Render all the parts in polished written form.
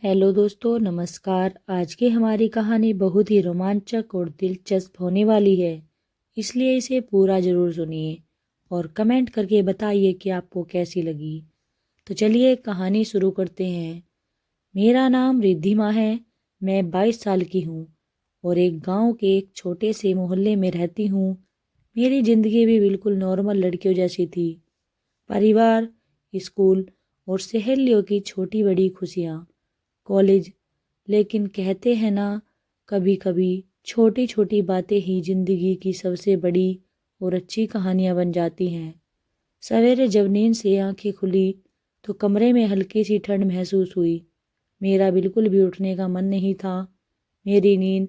Hello दोस्तों, नमस्कार। आज की हमारी कहानी बहुत ही रोमांचक और दिलचस्प होने वाली है, इसलिए इसे पूरा ज़रूर सुनिए और कमेंट करके बताइए कि आपको कैसी लगी। तो चलिए कहानी शुरू करते हैं। मेरा नाम रिद्धिमा है। मैं 22 साल की हूँ और एक गांव के एक छोटे से मोहल्ले में रहती हूँ। मेरी ज़िंदगी भी बिल्कुल नॉर्मल लड़कियों जैसी थी। परिवार, स्कूल और सहेलियों की छोटी बड़ी खुशियाँ, कॉलेज। लेकिन कहते हैं ना, कभी कभी छोटी छोटी बातें ही जिंदगी की सबसे बड़ी और अच्छी कहानियां बन जाती हैं। सवेरे जब नींद से आंखें खुली तो कमरे में हल्की सी ठंड महसूस हुई। मेरा बिल्कुल भी उठने का मन नहीं था। मेरी नींद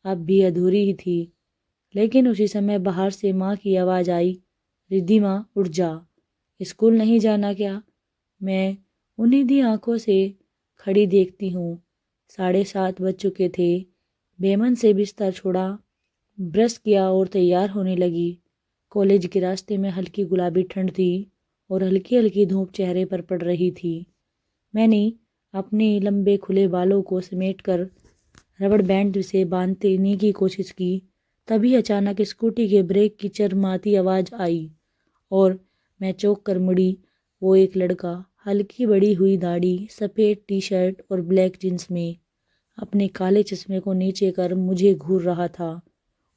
अब भी अधूरी ही थी। लेकिन उसी समय बाहर से माँ की आवाज़ आई, रिद्धिमा उठ जा, स्कूल नहीं जाना क्या? मैं उन्हीं दी आंखों से खड़ी देखती हूँ। 7:30 बज चुके थे। बेमन से बिस्तर छोड़ा, ब्रश किया और तैयार होने लगी। कॉलेज के रास्ते में हल्की गुलाबी ठंड थी और हल्की हल्की धूप चेहरे पर पड़ रही थी। मैंने अपने लंबे खुले बालों को समेटकर रबड़ बैंड से बांधने की कोशिश की। तभी अचानक स्कूटी के ब्रेक की चरमाती आवाज़ आई और मैं चौंक कर मुड़ी। वो एक लड़का, हल्की बड़ी हुई दाढ़ी, सफ़ेद टी शर्ट और ब्लैक जींस में, अपने काले चश्मे को नीचे कर मुझे घूर रहा था।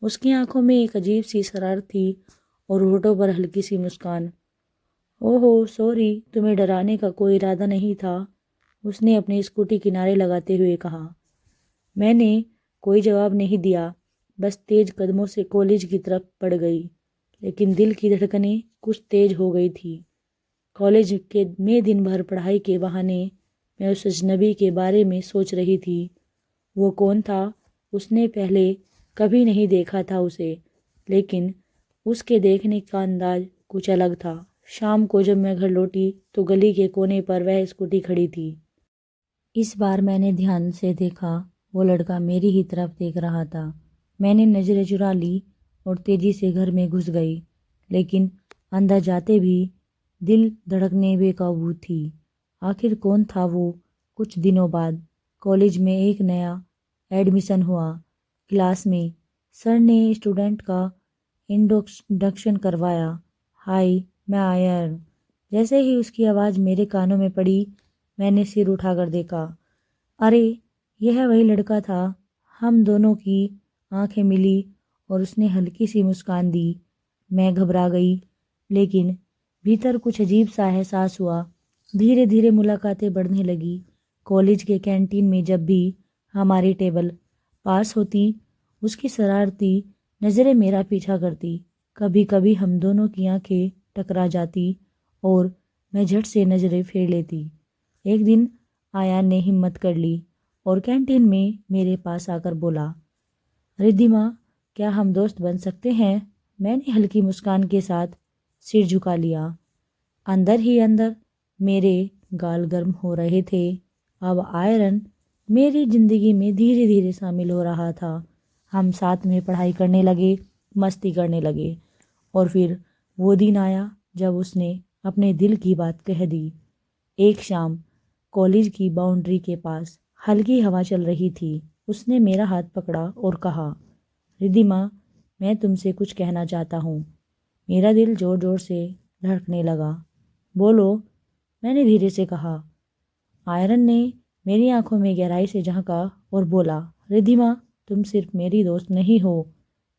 उसकी आंखों में एक अजीब सी शरारत थी और होठों पर हल्की सी मुस्कान। ओहो सॉरी, तुम्हें डराने का कोई इरादा नहीं था, उसने अपनी स्कूटी किनारे लगाते हुए कहा। मैंने कोई जवाब नहीं दिया, बस तेज कदमों से कॉलेज की तरफ बढ़ गई। लेकिन दिल की धड़कनें कुछ तेज हो गई थी। कॉलेज के में दिन भर पढ़ाई के बहाने मैं उस अजनबी के बारे में सोच रही थी। वो कौन था? उसने पहले कभी नहीं देखा था उसे, लेकिन उसके देखने का अंदाज कुछ अलग था। शाम को जब मैं घर लौटी तो गली के कोने पर वह स्कूटी खड़ी थी। इस बार मैंने ध्यान से देखा। वो लड़का मेरी ही तरफ देख रहा था। मैंने नज़रें चुरा ली और तेजी से घर में घुस गई। लेकिन अंदर जाते भी दिल धड़कने बेकाबू थी। आखिर कौन था वो? कुछ दिनों बाद कॉलेज में एक नया एडमिशन हुआ। क्लास में सर ने स्टूडेंट का इंट्रोडक्शन करवाया। हाय, मैं आयन। जैसे ही उसकी आवाज़ मेरे कानों में पड़ी, मैंने सिर उठाकर देखा। अरे, यह वही लड़का था। हम दोनों की आंखें मिली और उसने हल्की सी मुस्कान दी। मैं घबरा गई, लेकिन भीतर कुछ अजीब सा एहसास हुआ। धीरे धीरे मुलाकातें बढ़ने लगी। कॉलेज के कैंटीन में जब भी हमारी टेबल पास होती, उसकी शरारती नज़रें मेरा पीछा करती। कभी कभी हम दोनों की आंखें टकरा जाती और मैं झट से नज़रें फेर लेती। एक दिन आयान ने हिम्मत कर ली और कैंटीन में मेरे पास आकर बोला, रिद्धिमा, क्या हम दोस्त बन सकते हैं? मैंने हल्की मुस्कान के साथ सिर झुका लिया। अंदर ही अंदर मेरे गाल गर्म हो रहे थे। अब आयरन मेरी जिंदगी में धीरे धीरे शामिल हो रहा था। हम साथ में पढ़ाई करने लगे, मस्ती करने लगे और फिर वो दिन आया जब उसने अपने दिल की बात कह दी। एक शाम कॉलेज की बाउंड्री के पास हल्की हवा चल रही थी। उसने मेरा हाथ पकड़ा और कहा, रिद्धिमा, मैं तुमसे कुछ कहना चाहता हूँ। मेरा दिल जोर जोर से धड़कने लगा। बोलो, मैंने धीरे से कहा। आयरन ने मेरी आंखों में गहराई से झांका और बोला, रिद्धिमा, तुम सिर्फ मेरी दोस्त नहीं हो,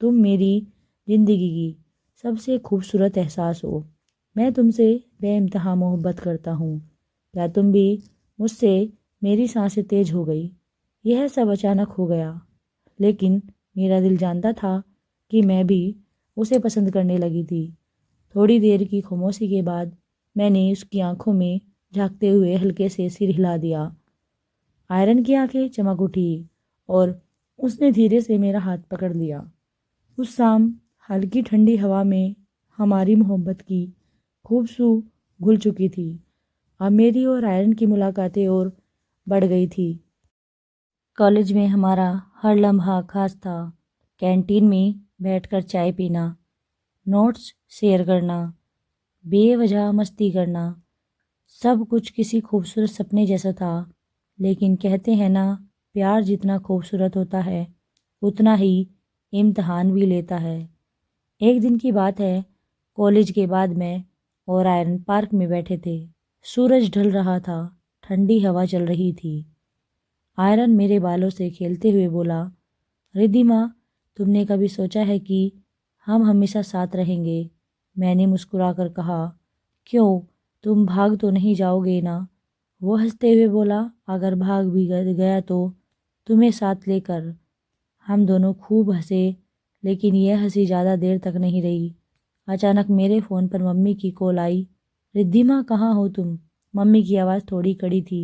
तुम मेरी जिंदगी की सबसे खूबसूरत एहसास हो। मैं तुमसे बेइंतहा मोहब्बत करता हूँ। क्या तुम भी मुझसे? मेरी सांसें तेज हो गई। यह सब अचानक हो गया, लेकिन मेरा दिल जानता था कि मैं भी उसे पसंद करने लगी थी। थोड़ी देर की खामोशी के बाद मैंने उसकी आंखों में झांकते हुए हल्के से सिर हिला दिया। आयरन की आंखें चमक उठी और उसने धीरे से मेरा हाथ पकड़ लिया। उस शाम हल्की ठंडी हवा में हमारी मोहब्बत की खूशबू घुल चुकी थी। अब मेरी और आयरन की मुलाकातें और बढ़ गई थी। कॉलेज में हमारा हर लम्हा खास था। कैंटीन में बैठकर चाय पीना, नोट्स शेयर करना, बेवजह मस्ती करना, सब कुछ किसी खूबसूरत सपने जैसा था। लेकिन कहते हैं ना, प्यार जितना खूबसूरत होता है उतना ही इम्तहान भी लेता है। एक दिन की बात है, कॉलेज के बाद मैं और आयरन पार्क में बैठे थे। सूरज ढल रहा था, ठंडी हवा चल रही थी। आयरन मेरे बालों से खेलते हुए बोला, रिद्धिमा, तुमने कभी सोचा है कि हम हमेशा साथ रहेंगे? मैंने मुस्कुराकर कहा, क्यों, तुम भाग तो नहीं जाओगे ना? वो हंसते हुए बोला, अगर भाग भी गया तो तुम्हें साथ लेकर। हम दोनों खूब हंसे, लेकिन यह हंसी ज़्यादा देर तक नहीं रही। अचानक मेरे फ़ोन पर मम्मी की कॉल आई। रिद्धिमा, कहाँ हो तुम? मम्मी की आवाज़ थोड़ी कड़ी थी।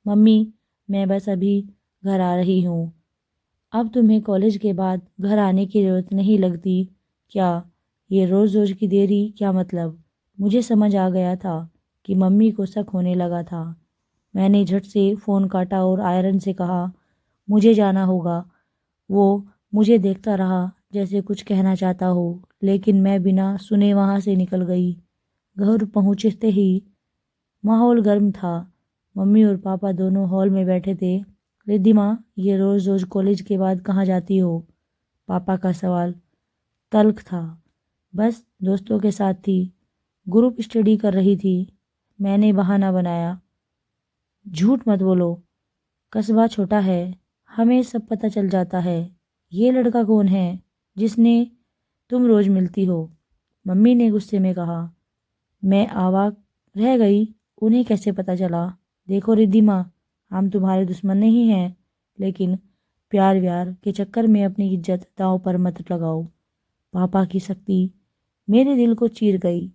मम्मी, मैं बस अभी घर आ रही हूँ। अब तुम्हें कॉलेज के बाद घर आने की ज़रूरत नहीं लगती क्या? ये रोज़ रोज़ की देरी क्या मतलब? मुझे समझ आ गया था कि मम्मी को शक होने लगा था। मैंने झट से फ़ोन काटा और आयरन से कहा, मुझे जाना होगा। वो मुझे देखता रहा जैसे कुछ कहना चाहता हो, लेकिन मैं बिना सुने वहाँ से निकल गई। घर पहुँचते ही माहौल गर्म था। मम्मी और पापा दोनों हॉल में बैठे थे। रिद्धिमा, ये रोज़ रोज़ कॉलेज के बाद कहाँ जाती हो? पापा का सवाल तल्ख था। बस दोस्तों के साथ थी, ग्रुप स्टडी कर रही थी। मैंने बहाना बनाया, झूठ मत बोलो, कस्बा छोटा है, हमें सब पता चल जाता है। ये लड़का कौन है जिसने तुम रोज़ मिलती हो? मम्मी ने गुस्से में कहा। मैं अवाक रह गई, उन्हें कैसे पता चला? देखो रिद्धिमा, हम तुम्हारे दुश्मन नहीं हैं, लेकिन प्यार व्यार के चक्कर में अपनी इज्जत दांव पर मत लगाओ। पापा की सख्ती मेरे दिल को चीर गई।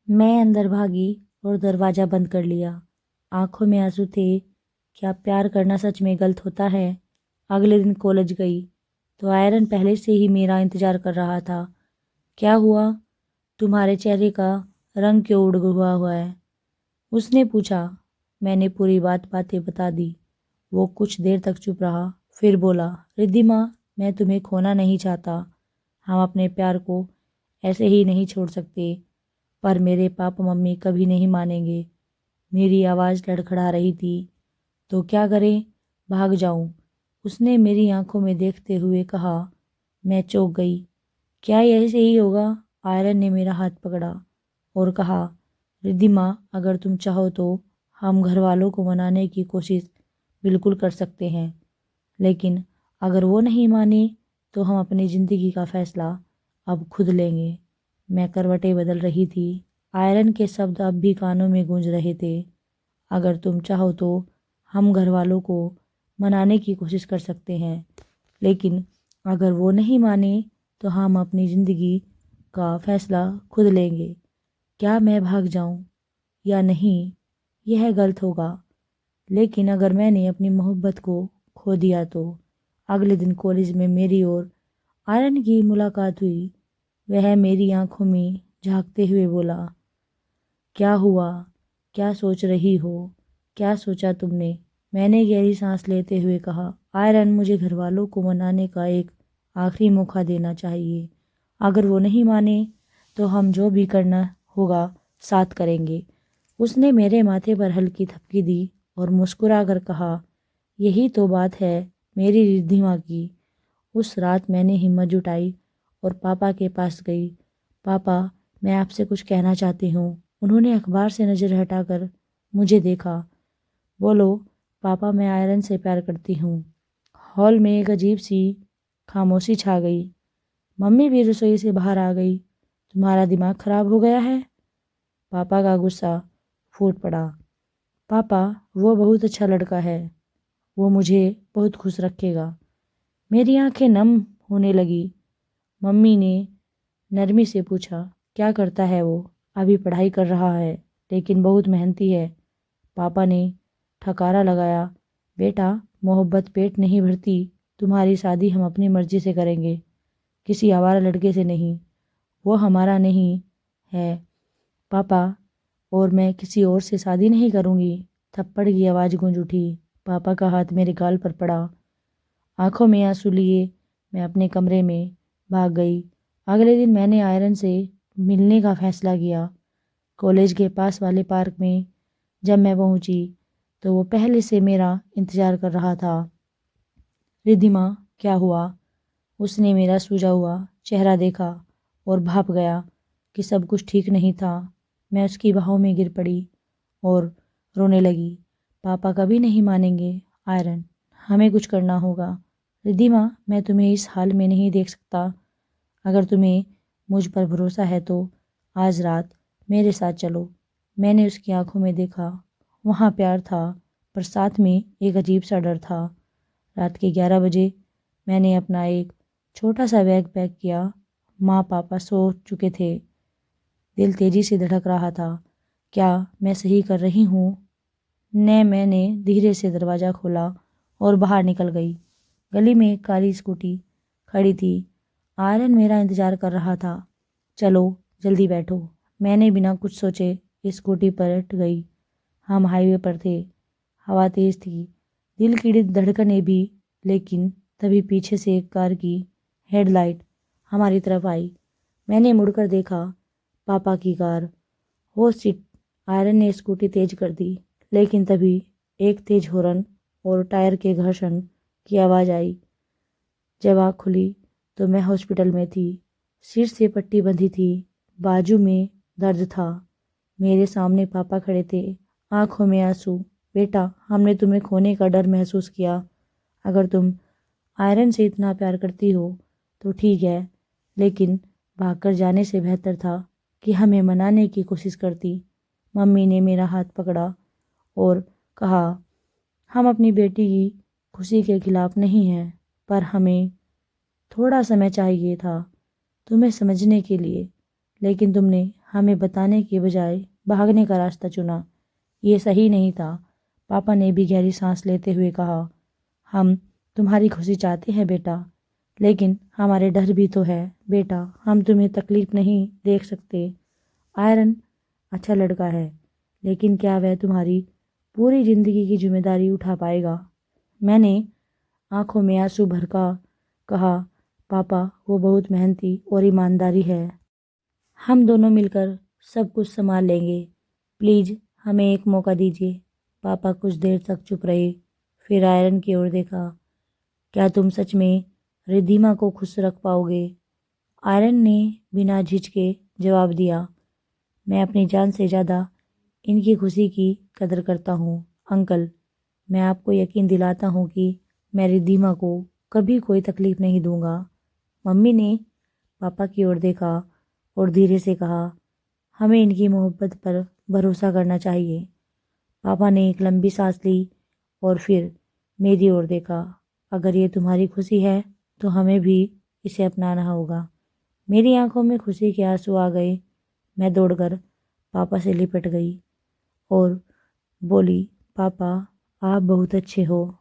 मैं अंदर भागी और दरवाज़ा बंद कर लिया। आंखों में आंसू थे। क्या प्यार करना सच में गलत होता है? अगले दिन कॉलेज गई तो आयरन पहले से ही मेरा इंतज़ार कर रहा था। क्या हुआ? तुम्हारे चेहरे का रंग क्यों उड़ हुआ है? उसने पूछा। मैंने पूरी बातें बता दी। वो कुछ देर तक चुप रहा, फिर बोला, रिद्धिमा, मैं तुम्हें खोना नहीं चाहता। हम अपने प्यार को ऐसे ही नहीं छोड़ सकते, पर मेरे पापा मम्मी कभी नहीं मानेंगे। मेरी आवाज़ लड़खड़ा रही थी। तो क्या करें? भाग जाऊं? उसने मेरी आंखों में देखते हुए कहा। मैं चौंक गई। क्या यही सही होगा? आयरन ने मेरा हाथ पकड़ा और कहा, रिद्धिमा, अगर तुम चाहो तो हम घर वालों को मनाने की कोशिश बिल्कुल कर सकते हैं, लेकिन अगर वो नहीं माने तो हम अपनी ज़िंदगी का फ़ैसला अब खुद लेंगे। मैं करवटें बदल रही थी। आयरन के शब्द अब भी कानों में गूंज रहे थे। अगर तुम चाहो तो हम घर वालों को मनाने की कोशिश कर सकते हैं, लेकिन अगर वो नहीं माने तो हम अपनी ज़िंदगी का फ़ैसला खुद लेंगे। क्या मैं भाग जाऊं या नहीं, यह गलत होगा, लेकिन अगर मैंने अपनी मोहब्बत को खो दिया तो? अगले दिन कॉलेज में मेरी और आयरन की मुलाकात हुई। वह मेरी आंखों में झांकते हुए बोला, क्या हुआ? क्या सोच रही हो? क्या सोचा तुमने? मैंने गहरी सांस लेते हुए कहा, आयरन, मुझे घर वालों को मनाने का एक आखिरी मौका देना चाहिए। अगर वो नहीं माने तो हम जो भी करना होगा साथ करेंगे। उसने मेरे माथे पर हल्की थपकी दी और मुस्कुराकर कहा, यही तो बात है मेरी रिद्धिमा की। उस रात मैंने हिम्मत जुटाई और पापा के पास गई। पापा, मैं आपसे कुछ कहना चाहती हूँ। उन्होंने अखबार से नज़र हटाकर मुझे देखा। बोलो। पापा, मैं आयरन से प्यार करती हूँ। हॉल में एक अजीब सी खामोशी छा गई। मम्मी भी रसोई से बाहर आ गई। तुम्हारा दिमाग खराब हो गया है? पापा का गुस्सा फूट पड़ा। पापा, वो बहुत अच्छा लड़का है, वो मुझे बहुत खुश रखेगा। मेरी आंखें नम होने लगी। मम्मी ने नरमी से पूछा, क्या करता है वो? अभी पढ़ाई कर रहा है, लेकिन बहुत मेहनती है। पापा ने ठकारा लगाया, बेटा, मोहब्बत पेट नहीं भरती। तुम्हारी शादी हम अपनी मर्जी से करेंगे, किसी आवारा लड़के से नहीं। वो हमारा नहीं है पापा, और मैं किसी और से शादी नहीं करूँगी। थप्पड़ की आवाज़ गूंज उठी। पापा का हाथ मेरे गाल पर पड़ा। आंखों में आंसू लिए मैं अपने कमरे में भाग गई। अगले दिन मैंने आयरन से मिलने का फैसला किया। कॉलेज के पास वाले पार्क में जब मैं पहुंची तो वो पहले से मेरा इंतज़ार कर रहा था। रिद्धिमा, क्या हुआ? उसने मेरा सूजा हुआ चेहरा देखा और भाप गया कि सब कुछ ठीक नहीं था। मैं उसकी बाहों में गिर पड़ी और रोने लगी। पापा कभी नहीं मानेंगे आयरन, हमें कुछ करना होगा। रिद्धिमा, मैं तुम्हें इस हाल में नहीं देख सकता। अगर तुम्हें मुझ पर भरोसा है तो आज रात मेरे साथ चलो। मैंने उसकी आंखों में देखा, वहाँ प्यार था पर साथ में एक अजीब सा डर था। रात के 11 बजे मैंने अपना एक छोटा सा बैग पैक किया। माँ पापा सो चुके थे। दिल तेजी से धड़क रहा था। क्या मैं सही कर रही हूँ? मैंने धीरे से दरवाज़ा खोला और बाहर निकल गई। गली में एक काली स्कूटी खड़ी थी। आयरन मेरा इंतज़ार कर रहा था। चलो जल्दी बैठो। मैंने बिना कुछ सोचे स्कूटी पर उठ गई। हम हाईवे पर थे। हवा तेज़ थी। दिल की धड़कनें भी। लेकिन तभी पीछे से एक कार की हेडलाइट हमारी तरफ आई। मैंने मुड़कर देखा, पापा की कार। वो सीट। आयरन ने स्कूटी तेज कर दी, लेकिन तभी एक तेज हॉर्न और टायर के घर्षण की आवाज़ आई। जब आँख खुली तो मैं हॉस्पिटल में थी। सिर से पट्टी बंधी थी, बाजू में दर्द था। मेरे सामने पापा खड़े थे, आंखों में आंसू। बेटा, हमने तुम्हें खोने का डर महसूस किया। अगर तुम आयरन से इतना प्यार करती हो तो ठीक है, लेकिन भागकर जाने से बेहतर था कि हमें मनाने की कोशिश करती। मम्मी ने मेरा हाथ पकड़ा और कहा, हम अपनी बेटी की खुशी के खिलाफ नहीं हैं, पर हमें थोड़ा समय चाहिए था तुम्हें समझने के लिए। लेकिन तुमने हमें बताने के बजाय भागने का रास्ता चुना। ये सही नहीं था। पापा ने भी गहरी सांस लेते हुए कहा, हम तुम्हारी खुशी चाहते हैं बेटा, लेकिन हमारे डर भी तो है। बेटा, हम तुम्हें तकलीफ नहीं देख सकते। आयरन अच्छा लड़का है, लेकिन क्या वह तुम्हारी पूरी ज़िंदगी की जिम्मेदारी उठा पाएगा? मैंने आंखों में आंसू भरकर कहा, पापा, वो बहुत मेहनती और ईमानदारी है। हम दोनों मिलकर सब कुछ संभाल लेंगे। प्लीज़ हमें एक मौका दीजिए। पापा कुछ देर तक चुप रहे, फिर आयरन की ओर देखा। क्या तुम सच में रिद्धिमा को खुश रख पाओगे? आयरन ने बिना झिझके जवाब दिया, मैं अपनी जान से ज़्यादा इनकी खुशी की कदर करता हूँ अंकल। मैं आपको यकीन दिलाता हूँ कि मैं रिद्धिमा को कभी कोई तकलीफ़ नहीं दूंगा। मम्मी ने पापा की ओर देखा और धीरे से कहा, हमें इनकी मोहब्बत पर भरोसा करना चाहिए। पापा ने एक लंबी सांस ली और फिर मेरी ओर देखा। अगर ये तुम्हारी खुशी है तो हमें भी इसे अपनाना होगा। मेरी आंखों में खुशी के आंसू आ गए। मैं दौड़कर पापा से लिपट गई और बोली, पापा, आप बहुत अच्छे हो।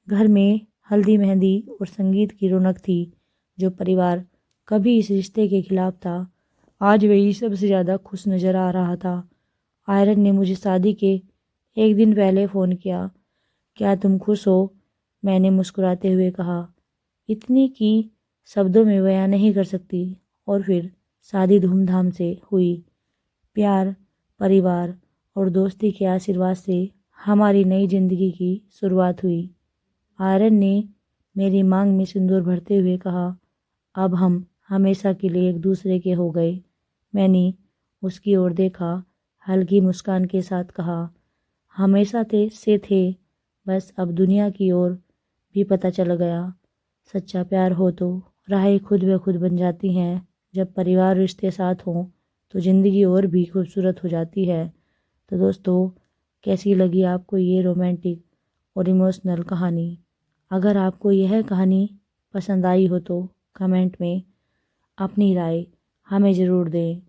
घर में हल्दी मेहंदी और संगीत की रौनक थी। जो परिवार कभी इस रिश्ते के खिलाफ था, आज वही सबसे ज़्यादा खुश नज़र आ रहा था। आयरन ने मुझे शादी के एक दिन पहले फ़ोन किया। क्या तुम खुश हो? मैंने मुस्कुराते हुए कहा, इतनी कि शब्दों में बयां नहीं कर सकती। और फिर शादी धूमधाम से हुई। प्यार, परिवार और दोस्ती के आशीर्वाद से हमारी नई जिंदगी की शुरुआत हुई। आयरन ने मेरी मांग में सिंदूर भरते हुए कहा, अब हम हमेशा के लिए एक दूसरे के हो गए। मैंने उसकी ओर देखा, हल्की मुस्कान के साथ कहा, हमेशा से थे, बस अब दुनिया की ओर भी पता चल गया। सच्चा प्यार हो तो राहें खुद ब खुद बन जाती हैं। जब परिवार रिश्ते साथ हों तो ज़िंदगी और भी खूबसूरत हो जाती है। तो दोस्तों, कैसी लगी आपको ये रोमांटिक और इमोशनल कहानी? अगर आपको यह कहानी पसंद आई हो तो कमेंट में अपनी राय हमें ज़रूर दें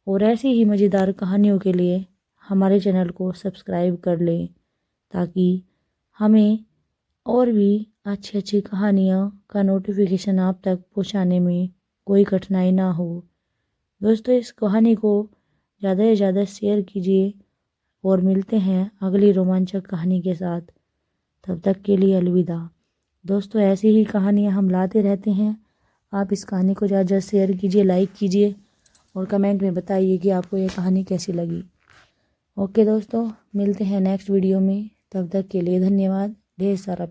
और ऐसी ही मज़ेदार कहानियों के लिए हमारे चैनल को सब्सक्राइब कर लें, ताकि हमें और भी अच्छी अच्छी कहानियों का नोटिफिकेशन आप तक पहुंचाने में कोई कठिनाई ना हो। दोस्तों, इस कहानी को ज़्यादा से ज़्यादा शेयर कीजिए और मिलते हैं अगली रोमांचक कहानी के साथ। तब तक के लिए अलविदा। दोस्तों, ऐसी ही कहानियाँ हम लाते रहते हैं। आप इस कहानी को ज़्यादा शेयर कीजिए, लाइक कीजिए और कमेंट में बताइए कि आपको ये कहानी कैसी लगी। ओके दोस्तों, मिलते हैं नेक्स्ट वीडियो में। तब तक के लिए धन्यवाद। ढेर सारा